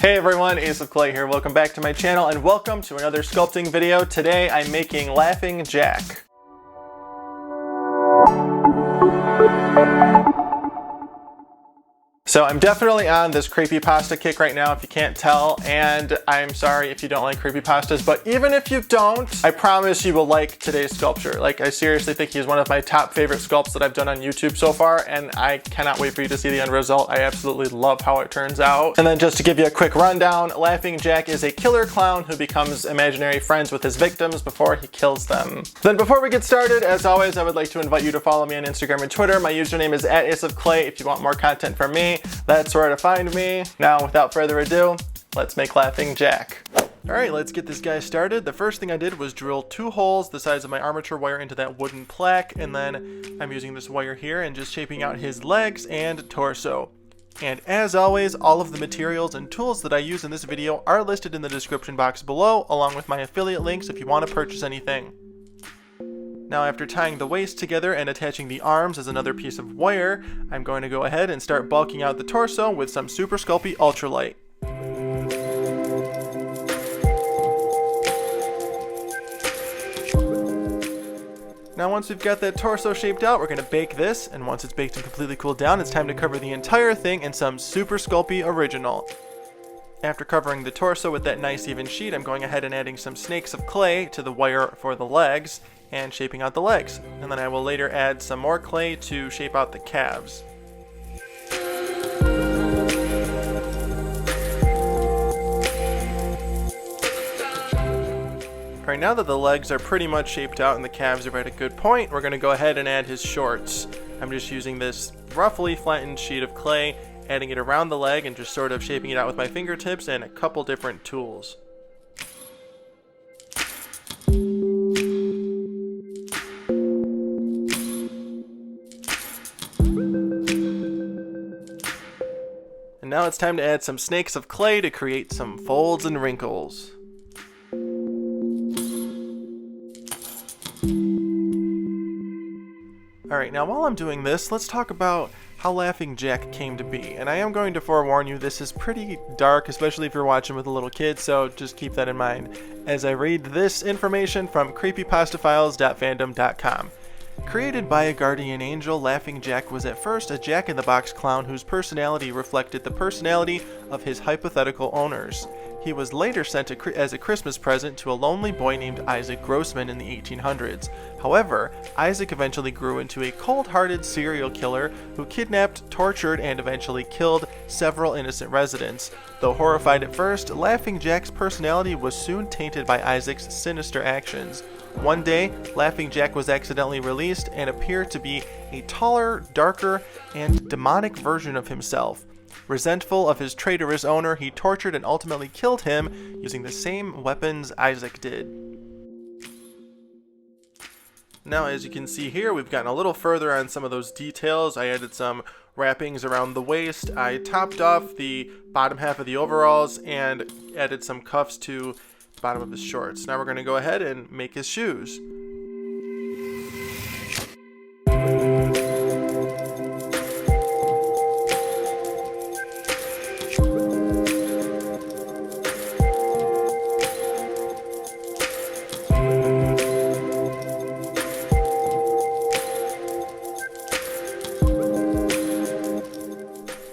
Hey everyone, Ace of Clay here. Welcome back to my channel and welcome to another sculpting video. Today I'm making Laughing Jack. So I'm definitely on this creepypasta kick right now if you can't tell, and I'm sorry if you don't like creepypastas, but even if you don't, I promise you will like today's sculpture. Like, I seriously think he's one of my top favorite sculpts that I've done on YouTube so far, and I cannot wait for you to see the end result. I absolutely love how it turns out. And then just to give you a quick rundown, Laughing Jack is a killer clown who becomes imaginary friends with his victims before he kills them. Then before we get started, as always, I would like to invite you to follow me on Instagram and Twitter. My username is @AceofClay. If you want more content from me, that's where to find me. Now, without further ado, let's make Laughing Jack. Alright, let's get this guy started. The first thing I did was drill 2 holes the size of my armature wire into that wooden plaque, and then I'm using this wire here and just shaping out his legs and torso. And as always, all of the materials and tools that I use in this video are listed in the description box below, along with my affiliate links if you want to purchase anything. Now, after tying the waist together and attaching the arms as another piece of wire, I'm going to go ahead and start bulking out the torso with some Super Sculpey Ultralight. Now, once we've got that torso shaped out, we're going to bake this, and once it's baked and completely cooled down, it's time to cover the entire thing in some Super Sculpey Original. After covering the torso with that nice even sheet, I'm going ahead and adding some snakes of clay to the wire for the legs and shaping out the legs. And then I will later add some more clay to shape out the calves. Alright, now that the legs are pretty much shaped out and the calves are at a good point, we're going to go ahead and add his shorts. I'm just using this roughly flattened sheet of clay, adding it around the leg and just sort of shaping it out with my fingertips and a couple different tools. And now it's time to add some snakes of clay to create some folds and wrinkles. Alright, now while I'm doing this, let's talk about how Laughing Jack came to be. And I am going to forewarn you, this is pretty dark, especially if you're watching with a little kid, so just keep that in mind as I read this information from creepypastafiles.fandom.com. Created by a guardian angel, Laughing Jack was at first a jack-in-the-box clown whose personality reflected the personality of his hypothetical owners. He was later sent as a Christmas present to a lonely boy named Isaac Grossman in the 1800s. However, Isaac eventually grew into a cold-hearted serial killer who kidnapped, tortured, and eventually killed several innocent residents. Though horrified at first, Laughing Jack's personality was soon tainted by Isaac's sinister actions. One day, Laughing Jack was accidentally released and appeared to be a taller, darker, and demonic version of himself. Resentful of his traitorous owner, he tortured and ultimately killed him using the same weapons Isaac did. Now, as you can see here, we've gotten a little further on some of those details. I added some wrappings around the waist. I topped off the bottom half of the overalls and added some cuffs to the bottom of his shorts. Now we're going to go ahead and make his shoes.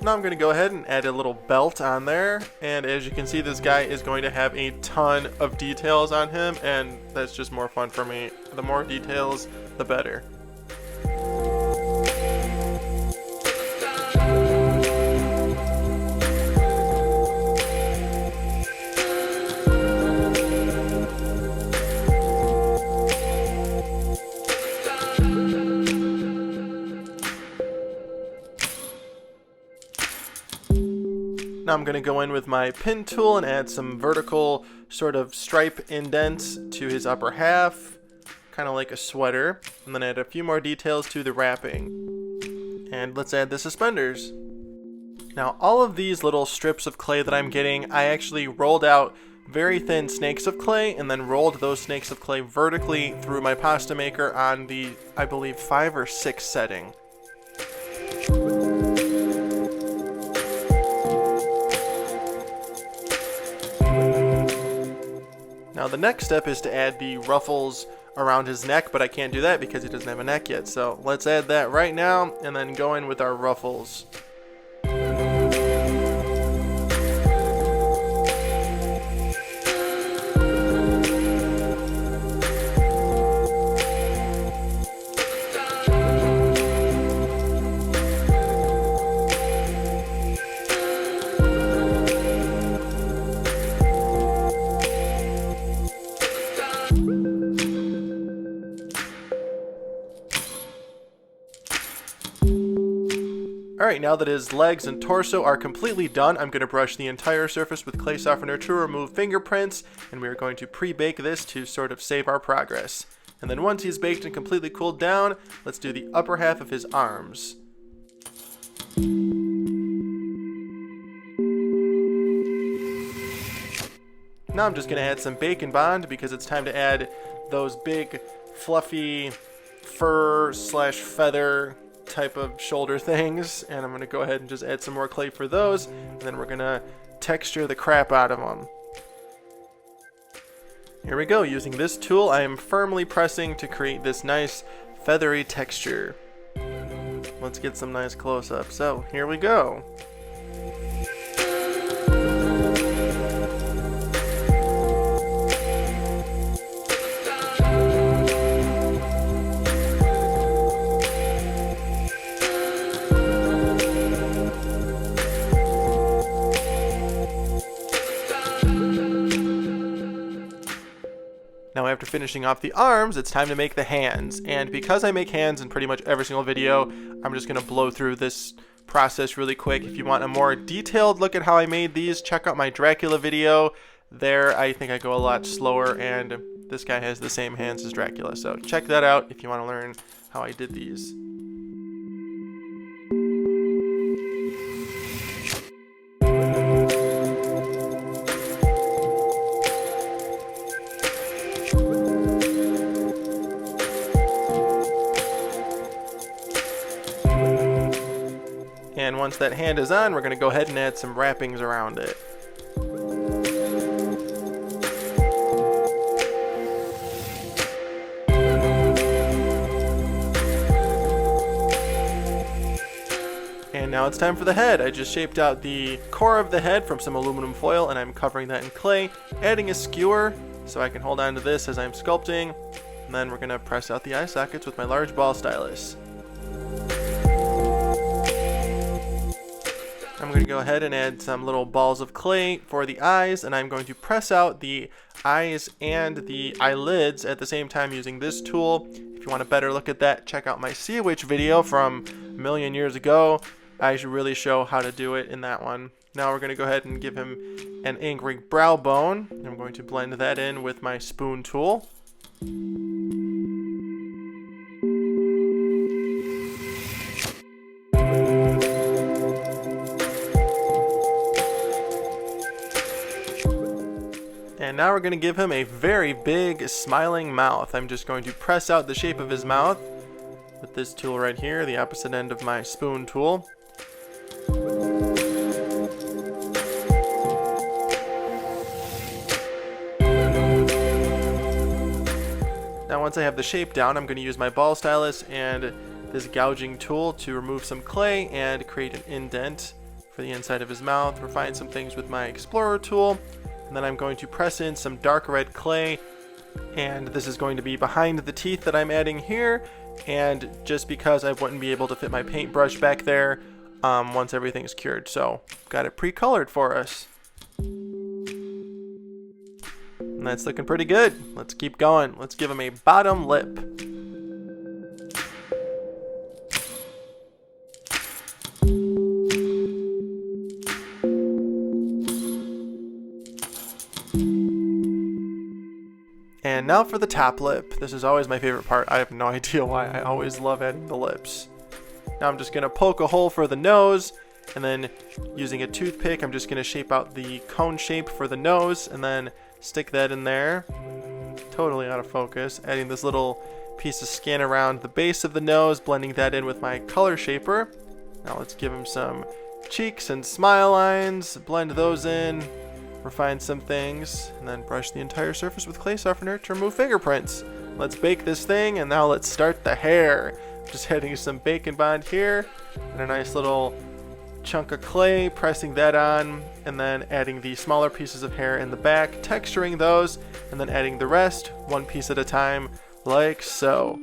Now I'm going to go ahead and add a little belt on there, and as you can see, this guy is going to have a ton of details on him, and that's just more fun for me. The more details, the better. Now I'm going to go in with my pin tool and add some vertical sort of stripe indents to his upper half, kind of like a sweater, and then add a few more details to the wrapping. And let's add the suspenders. Now all of these little strips of clay that I'm getting, I actually rolled out very thin snakes of clay and then rolled those snakes of clay vertically through my pasta maker on the, I believe, 5 or 6 setting. Now the next step is to add the ruffles around his neck, but I can't do that because he doesn't have a neck yet. So let's add that right now and then go in with our ruffles. Alright, now that his legs and torso are completely done, I'm going to brush the entire surface with clay softener to remove fingerprints, and we are going to pre-bake this to sort of save our progress. And then once he's baked and completely cooled down, let's do the upper half of his arms. Now I'm just going to add some bacon bond because it's time to add those big fluffy fur slash feather type of shoulder things, and I'm going to go ahead and just add some more clay for those, and then we're going to texture the crap out of them. Here we go. Using this tool, I am firmly pressing to create this nice feathery texture. Let's get some nice close-up. So here we go. Now after finishing off the arms, it's time to make the hands. And because I make hands in pretty much every single video, I'm just going to blow through this process really quick. If you want a more detailed look at how I made these, check out my Dracula video. There, I think I go a lot slower, and this guy has the same hands as Dracula. So check that out if you want to learn how I did these. And once that hand is on, we're going to go ahead and add some wrappings around it. And now it's time for the head. I just shaped out the core of the head from some aluminum foil, and I'm covering that in clay, adding a skewer so I can hold on to this as I'm sculpting. And then we're going to press out the eye sockets with my large ball stylus. I'm going to go ahead and add some little balls of clay for the eyes, and I'm going to press out the eyes and the eyelids at the same time using this tool. If you want a better look at that, check out my Sea Witch video from a million years ago. I should really show how to do it in that one. Now we're going to go ahead and give him an angry brow bone. I'm going to blend that in with my spoon tool. And now we're going to give him a very big smiling mouth. I'm just going to press out the shape of his mouth with this tool right here, the opposite end of my spoon tool. Now once I have the shape down, I'm going to use my ball stylus and this gouging tool to remove some clay and create an indent for the inside of his mouth. Refine some things with my explorer tool. And then I'm going to press in some dark red clay, and this is going to be behind the teeth that I'm adding here, and just because I wouldn't be able to fit my paintbrush back there once everything's cured. So got it pre-colored for us. And that's looking pretty good. Let's keep going. Let's give him a bottom lip. And now for the top lip. This is always my favorite part. I have no idea why. I always love adding the lips. Now I'm just going to poke a hole for the nose, and then using a toothpick, I'm just going to shape out the cone shape for the nose, and then stick that in there. Totally out of focus. Adding this little piece of skin around the base of the nose, blending that in with my color shaper. Now let's give him some cheeks and smile lines, blend those in refine some things, and then brush the entire surface with clay softener to remove fingerprints. Let's bake this thing, and now let's start the hair. Just adding some bacon bond here, and a nice little chunk of clay, pressing that on, and then adding the smaller pieces of hair in the back, texturing those, and then adding the rest, one piece at a time, like so.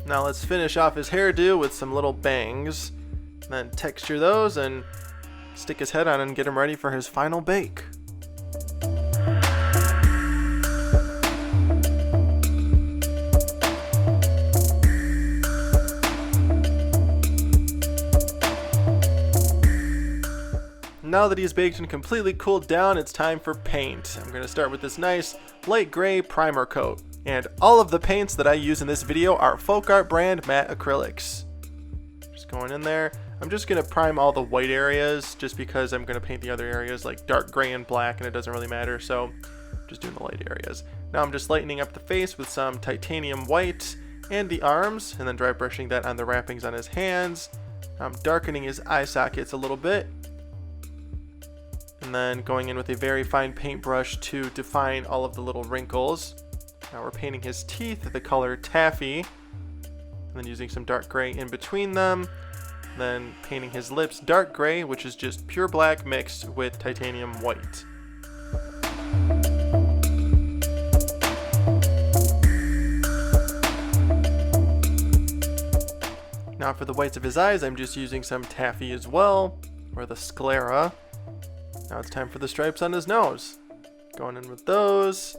Now let's finish off his hairdo with some little bangs, then texture those and stick his head on and get him ready for his final bake. Now that he's baked and completely cooled down, it's time for paint. I'm going to start with this nice light gray primer coat. And all of the paints that I use in this video are FolkArt brand matte acrylics. Just going in there. I'm just going to prime all the white areas just because I'm going to paint the other areas like dark gray and black and it doesn't really matter. So just doing the light areas. Now I'm just lightening up the face with some titanium white and the arms, and then dry brushing that on the wrappings on his hands. I'm darkening his eye sockets a little bit. And then going in with a very fine paintbrush to define all of the little wrinkles. Now we're painting his teeth the color taffy, and then using some dark gray in between them. Then painting his lips dark gray, which is just pure black mixed with titanium white. Now for the whites of his eyes, I'm just using some taffy as well, or the sclera. Now it's time for the stripes on his nose. Going in with those.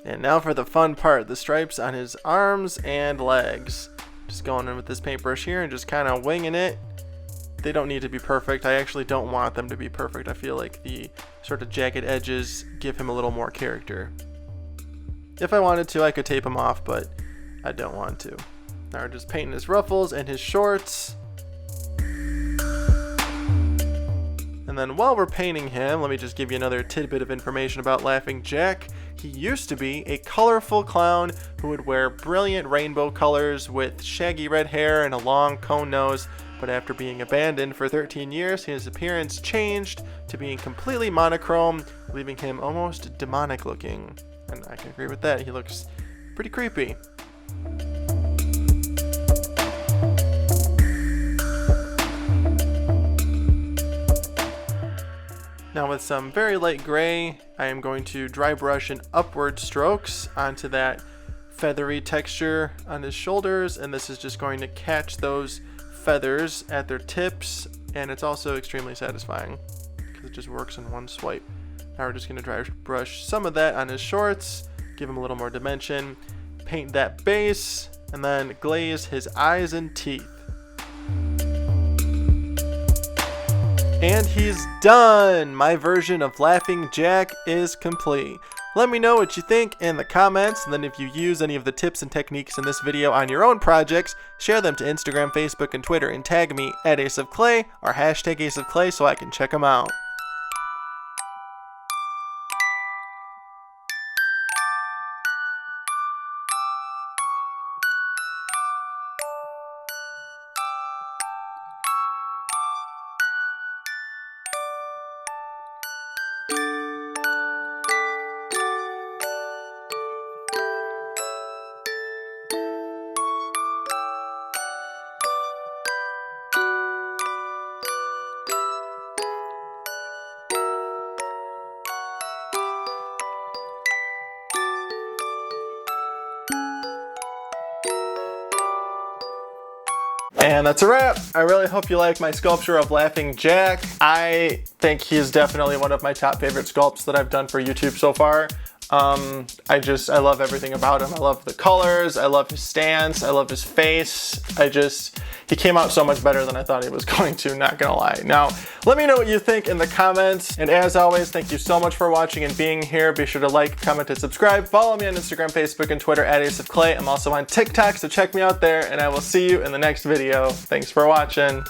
And now for the fun part, the stripes on his arms and legs. Just going in with this paintbrush here and just kind of winging it. They don't need to be perfect. I actually don't want them to be perfect. I feel like the sort of jagged edges give him a little more character. If I wanted to, I could tape him off, but I don't want to. Now we're just painting his ruffles and his shorts. And then while we're painting him, let me just give you another tidbit of information about Laughing Jack. He used to be a colorful clown who would wear brilliant rainbow colors with shaggy red hair and a long cone nose, but after being abandoned for 13 years, his appearance changed to being completely monochrome, leaving him almost demonic looking. And I can agree with that, he looks pretty creepy. Now with some very light gray, I am going to dry brush in upward strokes onto that feathery texture on his shoulders, and this is just going to catch those feathers at their tips, and it's also extremely satisfying because it just works in one swipe. Now we're just going to dry brush some of that on his shorts, give him a little more dimension, paint that base, and then glaze his eyes and teeth. And he's done! My version of Laughing Jack is complete. Let me know what you think in the comments, and then if you use any of the tips and techniques in this video on your own projects, share them to Instagram, Facebook, and Twitter, and tag me at AceOfClay or hashtag AceOfClay so I can check them out. And that's a wrap. I really hope you like my sculpture of Laughing Jack. I think he's definitely one of my top favorite sculpts that I've done for YouTube so far. I love everything about him. I love the colors, I love his stance, I love his face. He came out so much better than I thought he was going to, not gonna lie. Now, let me know what you think in the comments. And as always, thank you so much for watching and being here. Be sure to like, comment, and subscribe. Follow me on Instagram, Facebook, and Twitter at Ace of Clay. I'm also on TikTok, so check me out there, and I will see you in the next video. Thanks for watching.